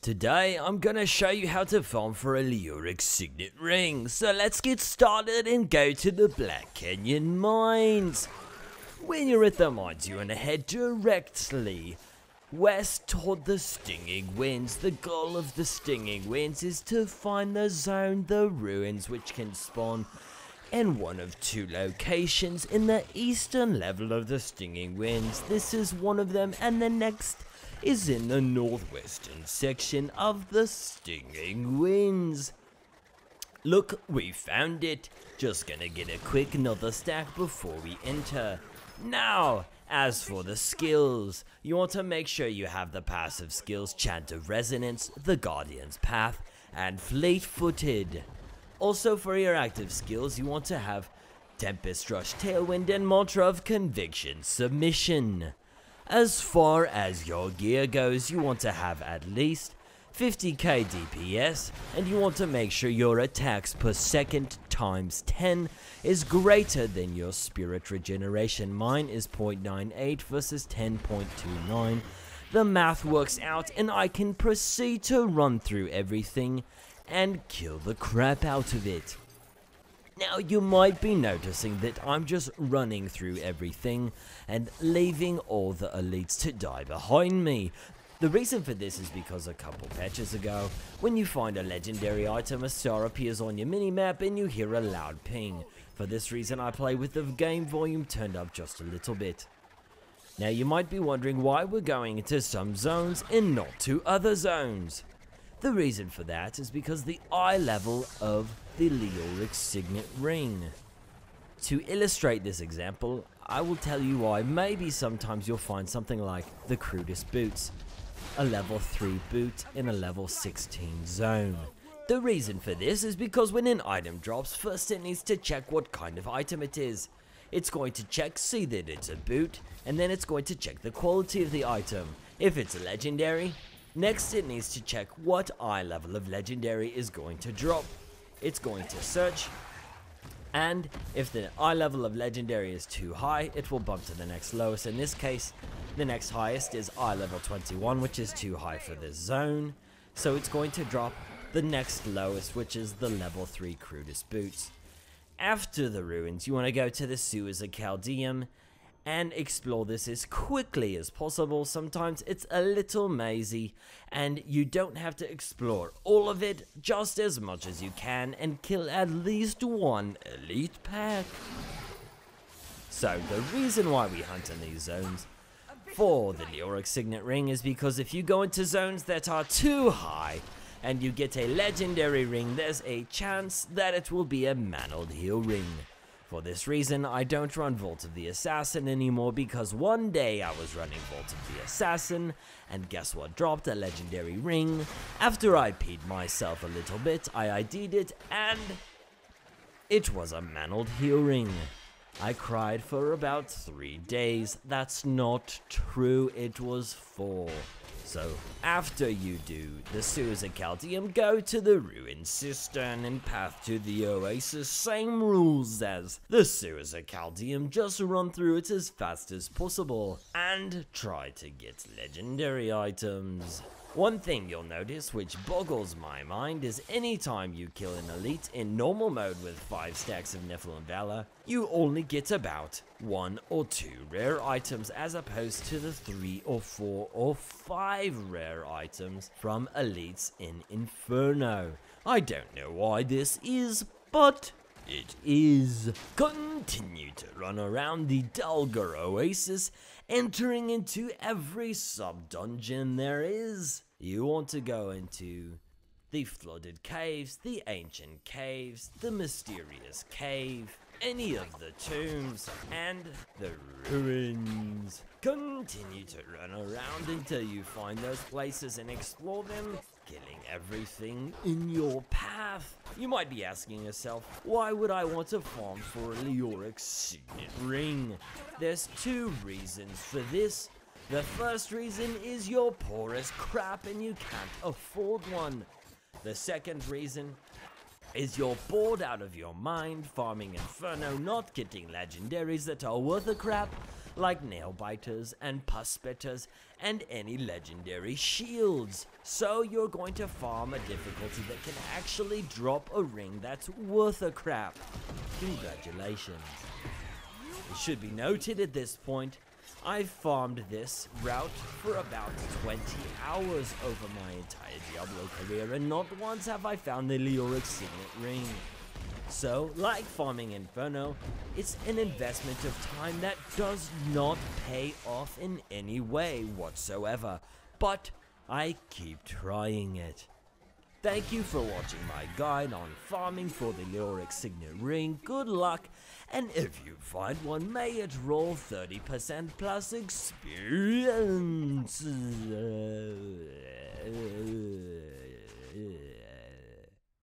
Today I'm gonna show you how to farm for a Leoric Signet ring, so let's get started and go to the Black Canyon mines. When you're at the mines you wanna head directly west toward the Stinging Winds. The goal of the Stinging Winds is to find the zone, the ruins, which can spawn in one of two locations in the eastern level of the Stinging Winds. This is one of them, and the next is in the northwestern section of the Stinging Winds. Look, we found it. Just gonna get a quick another stack before we enter. Now, as for the skills, you want to make sure you have the passive skills Chant of Resonance, the Guardian's Path, and Fleet-Footed. Also for your active skills, you want to have Tempest Rush Tailwind and Mantra of Conviction Submission. As far as your gear goes, you want to have at least 50k DPS, and you want to make sure your attacks per second times 10 is greater than your spirit regeneration. Mine is 0.98 versus 10.29. The math works out, and I can proceed to run through everything and kill the crap out of it. Now you might be noticing that I'm just running through everything and leaving all the elites to die behind me. The reason for this is because a couple patches ago, when you find a legendary item, a star appears on your minimap and you hear a loud ping. For this reason I play with the game volume turned up just a little bit. Now you might be wondering why we're going into some zones and not to other zones. The reason for that is because the eye level of the Leoric Signet ring. To illustrate this example, I will tell you why. Maybe sometimes you'll find something like the crudest boots, a level 3 boot in a level 16 zone. The reason for this is because when an item drops, first it needs to check what kind of item it is. It's going to check, see that it's a boot, and then it's going to check the quality of the item. If it's a legendary, next it needs to check what eye level of legendary is going to drop. It's going to search, and if the eye level of legendary is too high, it will bump to the next lowest. In this case, the next highest is eye level 21, which is too high for this zone, so it's going to drop the next lowest, which is the level 3 crudest boots. After the ruins, you want to go to the sewers of CALDEUM and explore this as quickly as possible. Sometimes it's a little mazy and you don't have to explore all of it, just as much as you can, and kill at least one elite pack. So the reason why we hunt in these zones for the Leoric Signet ring is because if you go into zones that are too high and you get a legendary ring, there's a chance that it will be a mantled heal ring. For this reason, I don't run Vault of the Assassin anymore, because one day I was running Vault of the Assassin, and guess what dropped? A legendary ring. After I peed myself a little bit, I ID'd it, and it was a mantled heal ring. I cried for about 3 days. That's not true, it was 4. So, after you do the sewers of CALDEUM, go to the ruined cistern and path to the oasis. Same rules as the sewers of CALDEUM, just run through it as fast as possible and try to get legendary items. One thing you'll notice which boggles my mind is anytime you kill an elite in normal mode with 5 stacks of Nephilim Valor, you only get about 1 or 2 rare items, as opposed to the 3 or 4 or 5 rare items from elites in Inferno. I don't know why this is, but it is. Continue to run around the Dulgar Oasis, entering into every sub-dungeon there is. You want to go into the Flooded Caves, the Ancient Caves, the Mysterious Cave, any of the tombs, and the ruins. Continue to run around until you find those places and explore them, killing everything in your path. You might be asking yourself, why would I want to farm for a Leoric Signet ring? There's 2 reasons for this. The first reason is you're poor as crap and you can't afford one. The second reason is you're bored out of your mind farming Inferno, not getting legendaries that are worth a crap, like nail biters and pus spitters and any legendary shields. So you're going to farm a difficulty that can actually drop a ring that's worth a crap. Congratulations. It should be noted at this point, I've farmed this route for about 20 hours over my entire Diablo career, and not once have I found the Leoric Signet ring. So, like farming Inferno, it's an investment of time that does not pay off in any way whatsoever, but I keep trying it. Thank you for watching my guide on farming for the Leoric Signet ring. Good luck, and if you find one, may it roll 30% plus experience.